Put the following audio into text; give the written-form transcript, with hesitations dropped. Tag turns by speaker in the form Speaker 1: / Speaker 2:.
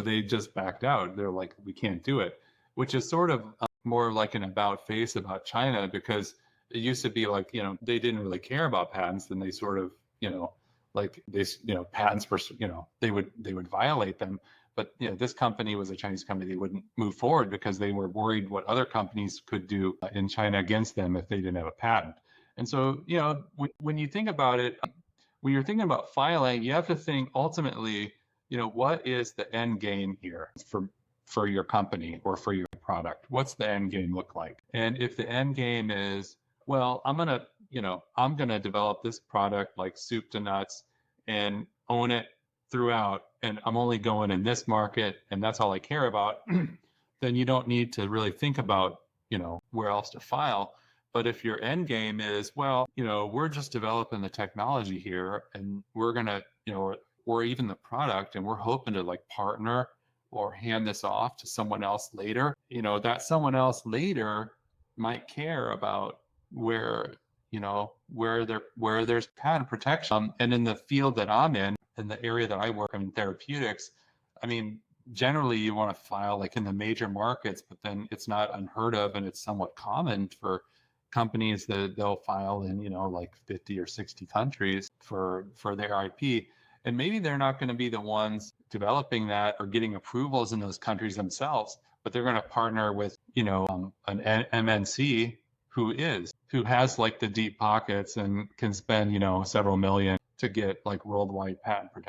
Speaker 1: they just backed out. They're like, we can't do it, which is sort of more like an about face about China, because it used to be like, they didn't really care about patents, and they sort of, like they, patents were, they would violate them. But this company was a Chinese company. They wouldn't move forward because they were worried what other companies could do in China against them if they didn't have a patent. And so, when you think about it, when you're thinking about filing, you have to think ultimately, what is the end game here for your company or for your product? What's the end game look like? And if the end game is, well, I'm gonna develop this product like soup to nuts and own it throughout, and I'm only going in this market, and that's all I care about, then you don't need to really think about, where else to file. But if your end game is, well, we're just developing the technology here, and we're gonna, or even the product, and we're hoping to like partner or hand this off to someone else later, that someone else later might care about where there's patent protection. And in the field that I'm in the area that I work in, therapeutics, I mean, generally you want to file like in the major markets, but then it's not unheard of, and it's somewhat common for companies that they'll file in, like 50 or 60 countries for their IP. And maybe they're not going to be the ones developing that or getting approvals in those countries themselves, but they're going to partner with, an MNC who has like the deep pockets and can spend, several million to get like worldwide patent protection.